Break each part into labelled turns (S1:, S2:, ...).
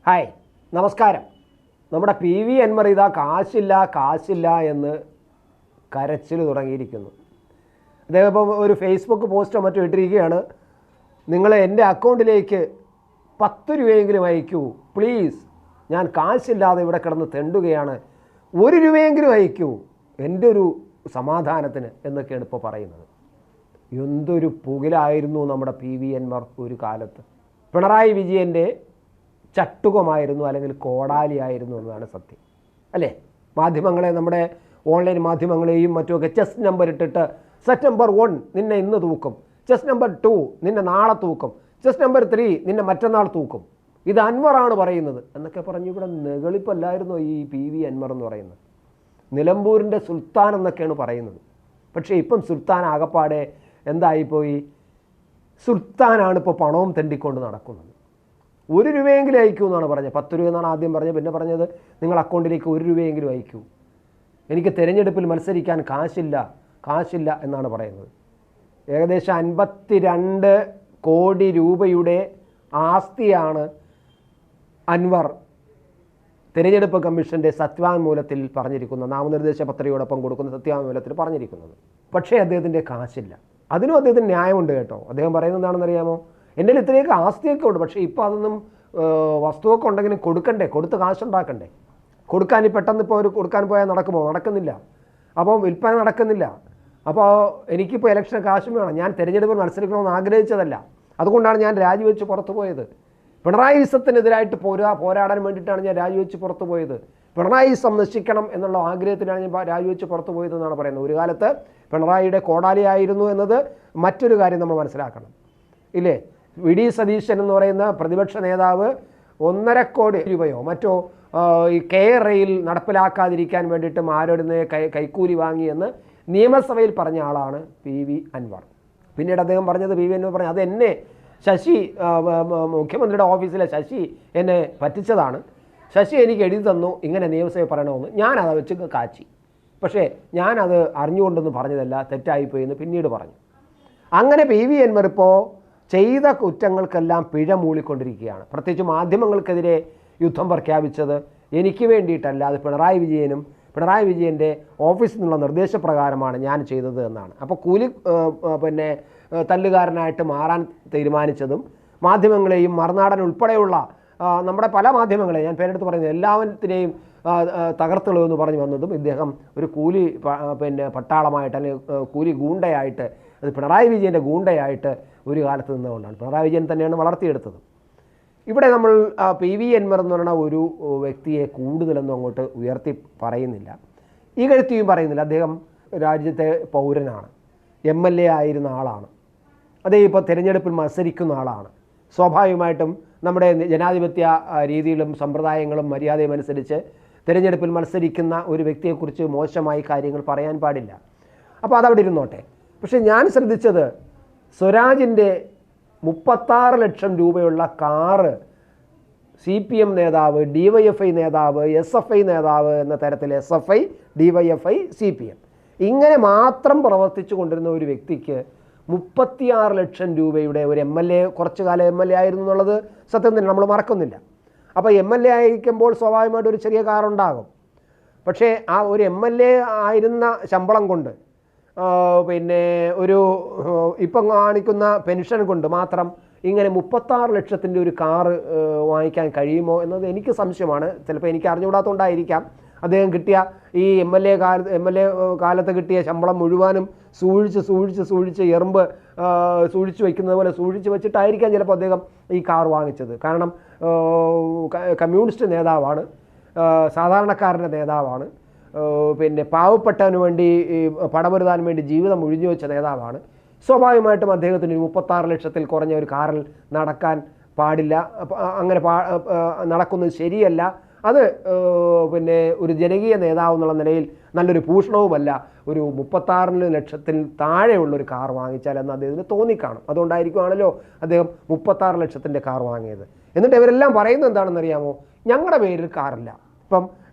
S1: Hi, നമസ്കാരം. നമ്മുടെ PV Anwar ഇതാ കാശില്ല എന്ന് കരച്ചിൽ തുടങ്ങിയിരിക്കുന്നു. അദ്ദേഹം ഇപ്പോൾ ഒരു ഫേസ്ബുക്ക് പോസ്റ്റോ മറ്റോ ഇട്ടിരിക്കുകയാണ്. നിങ്ങൾ എൻ്റെ അക്കൗണ്ടിലേക്ക് 10 രൂപയെങ്കിലും അയക്കൂ പ്ലീസ്, ഞാൻ കാശില്ലാതെ ഇവിടെ കിടന്ന് തെണ്ടുകയാണ്, 1 രൂപയെങ്കിലും അയക്കൂ എൻ്റെ ഒരു സമാധാനത്തിന് എന്നൊക്കെയാണ് ഇപ്പോൾ പറയുന്നത്. എന്തൊരു പുകിലായിരുന്നു നമ്മുടെ PV അൻവർ ഒരു കാലത്ത്. പിണറായി വിജയൻ്റെ ചട്ടുകമായിരുന്നു, അല്ലെങ്കിൽ കോടാലിയായിരുന്നു എന്നതാണ് സത്യം, അല്ലേ? മാധ്യമങ്ങളെ, നമ്മുടെ ഓൺലൈൻ മാധ്യമങ്ങളെയും മറ്റുമൊക്കെ ചെസ് നമ്പർ ഇട്ടിട്ട് സെറ്റ് നമ്പർ 1 നിന്നെ ഇന്ന് തൂക്കും, ചെസ് നമ്പർ 2 നിന്നെ നാളെ തൂക്കും, ചെസ് നമ്പർ 3 നിന്നെ മറ്റന്നാൾ തൂക്കും, ഇത് അൻവറാണ് പറയുന്നത് എന്നൊക്കെ പറഞ്ഞ് ഇവിടെ നെകളിപ്പല്ലായിരുന്നോ ഈ PV അൻവർ എന്ന് പറയുന്നത്? നിലമ്പൂരിൻ്റെ സുൽത്താൻ എന്നൊക്കെയാണ് പറയുന്നത്. പക്ഷേ ഇപ്പം സുൽത്താൻ ആകപ്പാടെ എന്തായിപ്പോയി? സുൽത്താനാണ് ഇപ്പോൾ പണവും തെണ്ടിക്കൊണ്ട് നടക്കുന്നത്. 1 രൂപയെങ്കിലും അയക്കൂ എന്നാണ് പറഞ്ഞത്. 10 രൂപ എന്നാണ് ആദ്യം പറഞ്ഞത്. പിന്നെ പറഞ്ഞത് നിങ്ങൾ അക്കൗണ്ടിലേക്ക് 1 രൂപയെങ്കിലും അയക്കൂ, എനിക്ക് തിരഞ്ഞെടുപ്പിൽ മത്സരിക്കാൻ കാശില്ല എന്നാണ് പറയുന്നത്. ഏകദേശം 52 കോടി രൂപയുടെ ആസ്തിയാണ് അൻവർ തിരഞ്ഞെടുപ്പ് കമ്മീഷൻ്റെ സത്യവാങ്മൂലത്തിൽ പറഞ്ഞിരിക്കുന്നത്, നാമനിർദ്ദേശ പത്രികയോടൊപ്പം കൊടുക്കുന്ന സത്യവാങ്മൂലത്തിൽ പറഞ്ഞിരിക്കുന്നത്. പക്ഷേ അദ്ദേഹത്തിൻ്റെ കാശില്ല. അതിനും അദ്ദേഹത്തിന് ന്യായമുണ്ട് കേട്ടോ. അദ്ദേഹം പറയുന്നത് എന്താണെന്നറിയാമോ? എൻ്റെ ഇത്രയൊക്കെ ആസ്തിയൊക്കെ ഉണ്ട്, പക്ഷേ ഇപ്പോൾ അതൊന്നും വസ്തുവൊക്കെ ഉണ്ടെങ്കിലും കൊടുത്ത് കാശുണ്ടാക്കണ്ടേ. കൊടുക്കാൻ പെട്ടെന്ന് ഇപ്പോൾ കൊടുക്കാൻ പോയാൽ നടക്കുന്നില്ല. അപ്പോൾ വിൽപ്പന നടക്കുന്നില്ല. അപ്പോൾ എനിക്കിപ്പോൾ ഇലക്ഷന് കാശും വേണം. ഞാൻ തിരഞ്ഞെടുപ്പിൽ മത്സരിക്കണമെന്ന് ആഗ്രഹിച്ചതല്ല, അതുകൊണ്ടാണ് ഞാൻ രാജിവെച്ച് പുറത്തു പോയത്. പിണറായിസത്തിനെതിരായിട്ട് പോരാടാൻ വേണ്ടിയിട്ടാണ് ഞാൻ രാജിവെച്ച് പുറത്തു പോയത്. പിണറായിസം നശിക്കണം എന്നുള്ള ആഗ്രഹത്തിലാണ് ഞാൻ രാജിവെച്ച് പുറത്തു പോയതെന്നാണ് പറയുന്നത്. ഒരു കാലത്ത് പിണറായിയുടെ കോടാലിയായിരുന്നു എന്നത് മറ്റൊരു കാര്യം നമ്മൾ മനസ്സിലാക്കണം, ഇല്ലേ? VD സതീശൻ എന്ന് പറയുന്ന പ്രതിപക്ഷ നേതാവ് 1.5 കോടി രൂപയോ മറ്റോ ഈ റെയിൽ നടപ്പിലാക്കാതിരിക്കാൻ വേണ്ടിയിട്ട് ആരോടുന്ന കൈക്കൂലി വാങ്ങിയെന്ന് നിയമസഭയിൽ പറഞ്ഞ ആളാണ് PV അൻവർ. പിന്നീട് അദ്ദേഹം പറഞ്ഞത്, PV അൻവർ പറഞ്ഞു, അത് എന്നെ മുഖ്യമന്ത്രിയുടെ ഓഫീസിലെ ശശി എന്നെ പറ്റിച്ചതാണ്, ശശി എനിക്ക് എഴുതി തന്നു ഇങ്ങനെ നിയമസഭയിൽ പറയണമെന്ന്, ഞാനത് വെച്ച് കാച്ചി, പക്ഷേ ഞാനത് അറിഞ്ഞുകൊണ്ടൊന്നും പറഞ്ഞതല്ല, തെറ്റായിപ്പോയി എന്ന് പിന്നീട് പറഞ്ഞു. അങ്ങനെ PV അൻവർ ഇപ്പോൾ ചെയ്ത കുറ്റങ്ങൾക്കെല്ലാം പിഴ മൂളിക്കൊണ്ടിരിക്കുകയാണ്. പ്രത്യേകിച്ച് മാധ്യമങ്ങൾക്കെതിരെ യുദ്ധം പ്രഖ്യാപിച്ചത് എനിക്ക് വേണ്ടിയിട്ടല്ല, അത് പിണറായി വിജയൻ്റെ ഓഫീസിൽ നിന്നുള്ള നിർദ്ദേശപ്രകാരമാണ് ഞാൻ ചെയ്തത് എന്നാണ്. അപ്പോൾ തല്ലുകാരനായിട്ട് മാറാൻ തീരുമാനിച്ചതും മാധ്യമങ്ങളെയും മറുനാടൻ ഉൾപ്പെടെയുള്ള നമ്മുടെ പല മാധ്യമങ്ങളെയും, ഞാൻ പേരെടുത്ത് പറയുന്നത് എല്ലാത്തിനെയും തകർത്തുകളെന്ന് പറഞ്ഞു വന്നതും ഇദ്ദേഹം ഒരു പട്ടാളമായിട്ട് അല്ലെങ്കിൽ കൂലി ഗൂണ്ടയായിട്ട്, അത് പിണറായി വിജയൻ്റെ ഗൂണ്ടയായിട്ട് ഒരു കാലത്ത് നിന്നുകൊണ്ടാണ്. പിണറായി വിജയൻ തന്നെയാണ് വളർത്തിയെടുത്തത്. ഇവിടെ നമ്മൾ PV അൻവർ എന്ന് പറയുന്ന ഒരു വ്യക്തിയെ കൂടുതലൊന്നും അങ്ങോട്ട് ഉയർത്തി പറയുന്നില്ല, ഇകഴ്ത്തിയും പറയുന്നില്ല. അദ്ദേഹം രാജ്യത്തെ പൗരനാണ്, MLA ആയിരുന്ന ആളാണ്, അദ്ദേഹം ഇപ്പോൾ തിരഞ്ഞെടുപ്പിൽ മത്സരിക്കുന്ന ആളാണ്. സ്വാഭാവികമായിട്ടും നമ്മുടെ ജനാധിപത്യ രീതിയിലും സമ്പ്രദായങ്ങളും മര്യാദയും അനുസരിച്ച് തിരഞ്ഞെടുപ്പിൽ മത്സരിക്കുന്ന ഒരു വ്യക്തിയെക്കുറിച്ച് മോശമായി കാര്യങ്ങൾ പറയാൻ പാടില്ല. അപ്പോൾ അതവിടെ ഇരുന്നോട്ടെ. പക്ഷേ ഞാൻ ശ്രദ്ധിച്ചത്, സ്വരാജിൻ്റെ 36 ലക്ഷം രൂപയുള്ള കാറ് CPM നേതാവ്, DYFI നേതാവ്, SFI നേതാവ് എന്ന തരത്തിൽ SFI, DYFI, CPM ഇങ്ങനെ മാത്രം പ്രവർത്തിച്ചു കൊണ്ടിരുന്ന ഒരു വ്യക്തിക്ക് 36 ലക്ഷം രൂപയുടെ ഒരു MLA, കുറച്ചു കാലം MLA ആയിരുന്നു എന്നുള്ളത് സത്യം തന്നെ, നമ്മൾ മറക്കുന്നില്ല. അപ്പോൾ MLA ആയിരിക്കുമ്പോൾ സ്വാഭാവികമായിട്ട് ഒരു ചെറിയ കാറുണ്ടാകും. പക്ഷേ ആ ഒരു MLA ആയിരുന്ന ശമ്പളം കൊണ്ട് ഒരു ഇപ്പം കാണിക്കുന്ന പെൻഷൻ കൊണ്ട് മാത്രം ഇങ്ങനെ 36 ലക്ഷത്തിൻ്റെ ഒരു കാറ് വാങ്ങിക്കാൻ കഴിയുമോ എന്നത് എനിക്ക് സംശയമാണ്. ചിലപ്പോൾ എനിക്ക് അറിഞ്ഞുകൂടാത്തതുകൊണ്ടായിരിക്കാം. അദ്ദേഹം കിട്ടിയ ഈ MLA കാലത്ത് കിട്ടിയ ശമ്പളം മുഴുവനും സൂക്ഷിച്ച് എറുമ്പ് സൂക്ഷിച്ച് വയ്ക്കുന്നത് പോലെ സൂക്ഷിച്ച് വെച്ചിട്ടായിരിക്കാം ചിലപ്പോൾ അദ്ദേഹം ഈ കാർ വാങ്ങിച്ചത്. കാരണം കമ്മ്യൂണിസ്റ്റ് നേതാവാണ്, സാധാരണക്കാരൻ്റെ നേതാവാണ്, പാവപ്പെട്ടവന് വേണ്ടി പടമരുതാൻ വേണ്ടി ജീവിതം ഒഴിഞ്ഞു വെച്ച നേതാവാണ്. സ്വാഭാവികമായിട്ടും അദ്ദേഹത്തിന് 36 ലക്ഷത്തിൽ കുറഞ്ഞ ഒരു കാറിൽ നടക്കാൻ പാടില്ല, അങ്ങനെ നടക്കുന്നത് ശരിയല്ല. അത് ഒരു ജനകീയ നേതാവ് എന്നുള്ള നിലയിൽ നല്ലൊരു ഭൂഷണവുമല്ല. ഒരു 36 ലക്ഷത്തിൽ താഴെയുള്ളൊരു കാർ വാങ്ങിച്ചാൽ എന്ന് അദ്ദേഹത്തിന് തോന്നിക്കാണും. അതുകൊണ്ടായിരിക്കുവാണല്ലോ അദ്ദേഹം 36 ലക്ഷത്തിൻ്റെ കാർ വാങ്ങിയത്. എന്നിട്ട് ഇവരെല്ലാം പറയുന്നത് എന്താണെന്നറിയാമോ? ഞങ്ങളുടെ പേരിൽ കാറില്ല. ഇപ്പം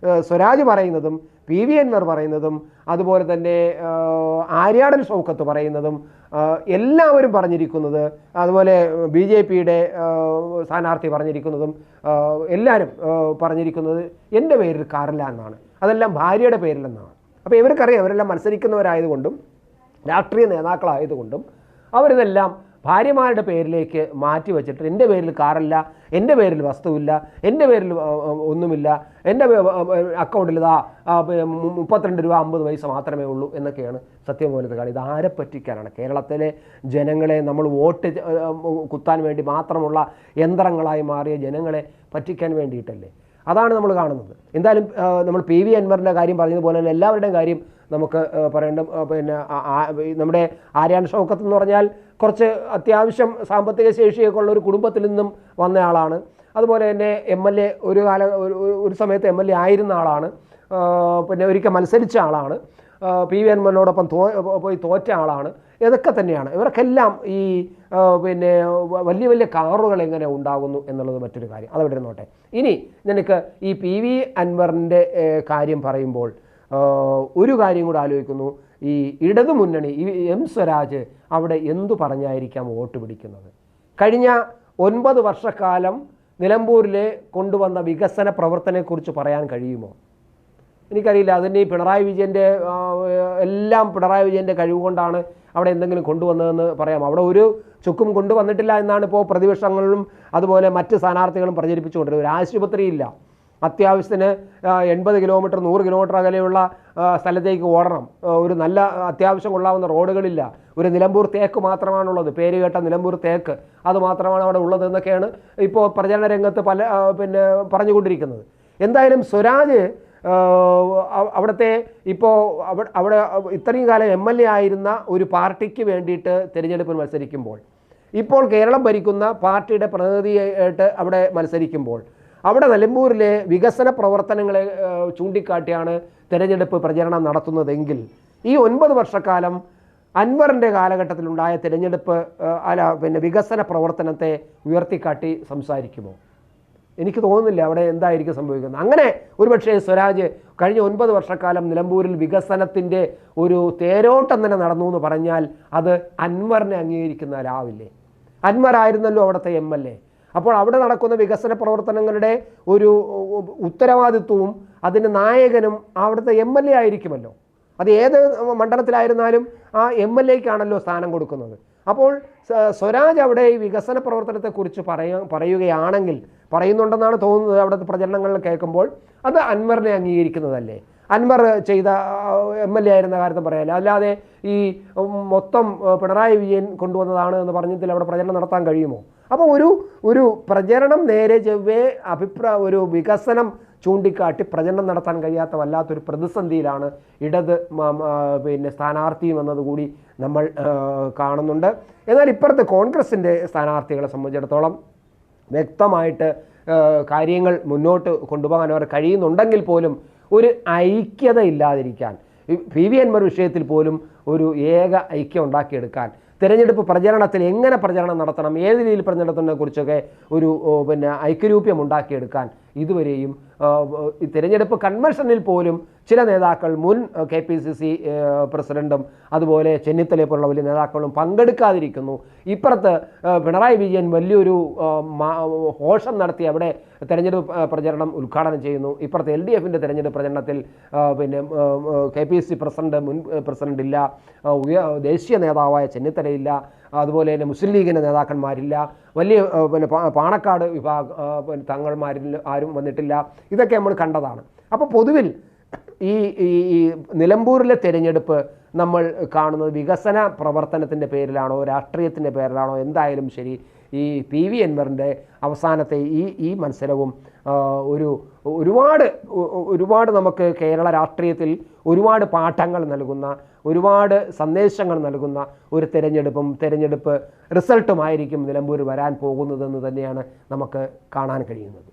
S1: സ്വരാജ് പറയുന്നതും PV അൻവർ പറയുന്നതും അതുപോലെ തന്നെ ആര്യാടൻ ഷൗക്കത്ത് പറയുന്നതും എല്ലാവരും പറഞ്ഞിരിക്കുന്നത്, അതുപോലെ BJPയുടെ സ്ഥാനാർത്ഥി പറഞ്ഞിരിക്കുന്നതും എല്ലാവരും പറഞ്ഞിരിക്കുന്നത് എൻ്റെ പേരിൽ കാറില്ല എന്നാണ്, അതെല്ലാം ഭാര്യയുടെ പേരിലെന്നാണ്. അപ്പോൾ ഇവർക്കറിയാം അവരെല്ലാം മത്സരിക്കുന്നവരായതുകൊണ്ടും രാഷ്ട്രീയ നേതാക്കളായതുകൊണ്ടും അവരിതെല്ലാം ഭാര്യമാരുടെ പേരിലേക്ക് മാറ്റി വെച്ചിട്ട് എൻ്റെ പേരിൽ കാറില്ല, എൻ്റെ പേരിൽ വസ്തുവില്ല, എൻ്റെ പേരിൽ ഒന്നുമില്ല, എൻ്റെ അക്കൗണ്ടിൽ ഇതാ 32 രൂപ 50 പൈസ മാത്രമേ ഉള്ളൂ എന്നൊക്കെയാണ് സത്യമൂലത്തെ കളി. ഇത് ആരെ പറ്റിക്കാനാണ്? കേരളത്തിലെ ജനങ്ങളെ നമ്മൾ വോട്ട് കുത്താൻ വേണ്ടി മാത്രമുള്ള യന്ത്രങ്ങളായി മാറിയ ജനങ്ങളെ പറ്റിക്കാൻ വേണ്ടിയിട്ടല്ലേ? അതാണ് നമ്മൾ കാണുന്നത്. എന്തായാലും നമ്മൾ PV അൻവറിൻ്റെ കാര്യം പറഞ്ഞതുപോലെ തന്നെ എല്ലാവരുടെയും കാര്യം നമുക്ക് പറയേണ്ട. പിന്നെ നമ്മുടെ ആര്യാൻ ഷൗക്കത്ത് എന്ന് പറഞ്ഞാൽ കുറച്ച് അത്യാവശ്യം സാമ്പത്തിക ശേഷിയൊക്കെ ഉള്ള ഒരു കുടുംബത്തിൽ നിന്നും വന്നയാളാണ്. അതുപോലെ തന്നെ MLA ഒരു സമയത്ത് MLA ആയിരുന്ന ആളാണ്. പിന്നെ ഒരിക്കൽ മത്സരിച്ച ആളാണ്. PV അൻവറിനോടൊപ്പം പോയി തോറ്റ ആളാണ്. ഇതൊക്കെ തന്നെയാണ്. ഇവർക്കെല്ലാം ഈ പിന്നെ വലിയ വലിയ കാറുകൾ എങ്ങനെ ഉണ്ടാകുന്നു എന്നുള്ളത് മറ്റൊരു കാര്യം, അതവിടെ ഇരുന്നോട്ടെ. ഇനി നിനക്ക് ഈ PV അൻവറിൻ്റെ കാര്യം പറയുമ്പോൾ ഒരു കാര്യം കൂടെ ആലോചിക്കുന്നു. ഈ ഇടതു മുന്നണി, ഈ M സ്വരാജ് അവിടെ എന്തു പറഞ്ഞായിരിക്കാം വോട്ട് പിടിക്കുന്നത്? കഴിഞ്ഞ 9 വർഷക്കാലം നിലമ്പൂരിലെ കൊണ്ടുവന്ന വികസന പ്രവർത്തനത്തെക്കുറിച്ച് പറയാൻ കഴിയുമോ? എനിക്കറിയില്ല. അതിന് ഈ പിണറായി വിജയൻ്റെ കഴിവ് കൊണ്ടാണ് അവിടെ എന്തെങ്കിലും കൊണ്ടുവന്നതെന്ന് പറയാം. അവിടെ ഒരു ചുക്കും കൊണ്ടുവന്നിട്ടില്ല എന്നാണ് ഇപ്പോൾ പ്രതിപക്ഷങ്ങളിലും അതുപോലെ മറ്റ് സ്ഥാനാർത്ഥികളും പ്രചരിപ്പിച്ചുകൊണ്ടിരുന്നത്. ഒരു ആശുപത്രിയില്ല, അത്യാവശ്യത്തിന് 80 കിലോമീറ്റർ 100 കിലോമീറ്റർ അകലെയുള്ള സ്ഥലത്തേക്ക് ഓടണം, ഒരു നല്ല അത്യാവശ്യം കൊള്ളാവുന്ന റോഡുകളില്ല, ഒരു നിലമ്പൂർ തേക്ക് മാത്രമാണുള്ളത്, പേര് കേട്ട നിലമ്പൂർ തേക്ക് അത് മാത്രമാണ് അവിടെ ഉള്ളത് എന്നൊക്കെയാണ് ഇപ്പോൾ പ്രചരണ രംഗത്ത് പിന്നെ പറഞ്ഞുകൊണ്ടിരിക്കുന്നത്. എന്തായാലും സ്വരാജ് അവിടുത്തെ ഇപ്പോൾ അവിടെ ഇത്രയും കാലം MLA ആയിരുന്ന ഒരു പാർട്ടിക്ക് വേണ്ടിയിട്ട് തിരഞ്ഞെടുപ്പിൽ മത്സരിക്കുമ്പോൾ, ഇപ്പോൾ കേരളം ഭരിക്കുന്ന പാർട്ടിയുടെ പ്രതിനിധിയായിട്ട് അവിടെ മത്സരിക്കുമ്പോൾ, അവിടെ നിലമ്പൂരിലെ വികസന പ്രവർത്തനങ്ങളെ ചൂണ്ടിക്കാട്ടിയാണ് തിരഞ്ഞെടുപ്പ് പ്രചരണം നടത്തുന്നതെങ്കിൽ ഈ 9 വർഷക്കാലം അൻവറിൻ്റെ കാലഘട്ടത്തിലുണ്ടായ തിരഞ്ഞെടുപ്പ് പിന്നെ വികസന പ്രവർത്തനത്തെ ഉയർത്തിക്കാട്ടി സംസാരിക്കുമോ? എനിക്ക് തോന്നുന്നില്ല അവിടെ എന്തായിരിക്കും സംഭവിക്കുന്നത്. അങ്ങനെ ഒരുപക്ഷേ സ്വരാജ് കഴിഞ്ഞ 9 വർഷക്കാലം നിലമ്പൂരിൽ വികസനത്തിൻ്റെ ഒരു തേരോട്ടം തന്നെ നടന്നു എന്ന് പറഞ്ഞാൽ അത് അൻവറിനെ അംഗീകരിക്കുന്നവരാവില്ലേ? അൻവർ ആയിരുന്നല്ലോ അവിടുത്തെ MLA. അപ്പോൾ അവിടെ നടക്കുന്ന വികസന പ്രവർത്തനങ്ങളുടെ ഒരു ഉത്തരവാദിത്വവും അതിൻ്റെ നായകനും അവിടുത്തെ MLA ആയിരിക്കുമല്ലോ. അത് ഏത് മണ്ഡലത്തിലായിരുന്നാലും ആ MLAക്കാണല്ലോ സ്ഥാനം കൊടുക്കുന്നത്. അപ്പോൾ സ്വരാജ് അവിടെ ഈ വികസന പ്രവർത്തനത്തെക്കുറിച്ച് പറയുകയാണെങ്കിൽ, പറയുന്നുണ്ടെന്നാണ് തോന്നുന്നത് അവിടുത്തെ പ്രചരണങ്ങളിൽ കേൾക്കുമ്പോൾ, അത് അൻവറിനെ അംഗീകരിക്കുന്നതല്ലേ? അൻവർ ചെയ്ത MLA ആയിരുന്ന കാര്യത്തിൽ പറയാമല്ലോ. അല്ലാതെ ഈ മൊത്തം പിണറായി വിജയൻ കൊണ്ടുവന്നതാണ് എന്ന് പറഞ്ഞതിൽ അവിടെ പ്രചരണം നടത്താൻ കഴിയുമോ? അപ്പോൾ ഒരു പ്രചരണം നേരെ ചൊവ്വേ ഒരു വികസനം ചൂണ്ടിക്കാട്ടി പ്രചരണം നടത്താൻ കഴിയാത്ത വല്ലാത്തൊരു പ്രതിസന്ധിയിലാണ് ഇടത് പിന്നെ സ്ഥാനാർത്ഥിയും എന്നതുകൂടി നമ്മൾ കാണുന്നുണ്ട്. എന്നാൽ ഇപ്പുറത്ത് കോൺഗ്രസിൻ്റെ സ്ഥാനാർത്ഥികളെ സംബന്ധിച്ചിടത്തോളം വ്യക്തമായിട്ട് കാര്യങ്ങൾ മുന്നോട്ട് കൊണ്ടുപോകാൻ അവർ കഴിയുന്നുണ്ടെങ്കിൽ പോലും ഒരു ഐക്യത ഇല്ലാതിരിക്കാൻ, PV അൻവർ വിഷയത്തിൽ പോലും ഒരു ഏക ഐക്യം ഉണ്ടാക്കിയെടുക്കാൻ, തിരഞ്ഞെടുപ്പ് പ്രചരണത്തിൽ എങ്ങനെ പ്രചരണം നടത്തണം, ഏത് രീതിയിൽ പ്രചരണത്തിനെ കുറിച്ചൊക്കെ ഒരു പിന്നെ ഐക്യരൂപ്യം ഉണ്ടാക്കിയെടുക്കാൻ ഇതുവരെയും ഈ തിരഞ്ഞെടുപ്പ് കൺവെൻഷനിൽ പോലും ചില നേതാക്കൾ, മുൻ KPCC പ്രസിഡന്റും അതുപോലെ ചെന്നിത്തലയെ പോലുള്ള വലിയ നേതാക്കളും പങ്കെടുക്കാതിരിക്കുന്നു. ഇപ്പുറത്ത് പിണറായി വിജയൻ വലിയൊരു ഹോഷം നടത്തി അവിടെ തെരഞ്ഞെടുപ്പ് പ്രചരണം ഉദ്ഘാടനം ചെയ്യുന്നു. ഇപ്പുറത്ത് LDFൻ്റെ തെരഞ്ഞെടുപ്പ് പ്രചരണത്തിൽ പിന്നെ KPCC പ്രസിഡന്റ്, മുൻ പ്രസിഡന്റ് ഇല്ല, ദേശീയ നേതാവായ ചെന്നിത്തലയില്ല, അതുപോലെ തന്നെ മുസ്ലിം ലീഗിൻ്റെ നേതാക്കന്മാരില്ല, വലിയ പിന്നെ പാണക്കാട് വിഭാഗം തങ്ങൾമാരിൽ ആരും വന്നിട്ടില്ല. ഇതൊക്കെ നമ്മൾ കണ്ടതാണ്. അപ്പോൾ പൊതുവിൽ ഈ നിലമ്പൂരിലെ തിരഞ്ഞെടുപ്പ് നമ്മൾ കാണുന്നത് വികസന പ്രവർത്തനത്തിൻ്റെ പേരിലാണോ രാഷ്ട്രീയത്തിൻ്റെ പേരിലാണോ എന്തായാലും ശരി, ഈ PV അൻവറിൻ്റെ അവസാനത്തെ ഈ മത്സരവും ഒരുപാട് നമുക്ക് കേരള രാഷ്ട്രീയത്തിൽ ഒരുപാട് പാഠങ്ങൾ നൽകുന്ന, ഒരുപാട് സന്ദേശങ്ങൾ നൽകുന്ന ഒരു തിരഞ്ഞെടുപ്പ് റിസൾട്ടുമായിരിക്കും നിലമ്പൂർ വരാൻ പോകുന്നതെന്ന് തന്നെയാണ് നമുക്ക് കാണാൻ കഴിയുന്നത്.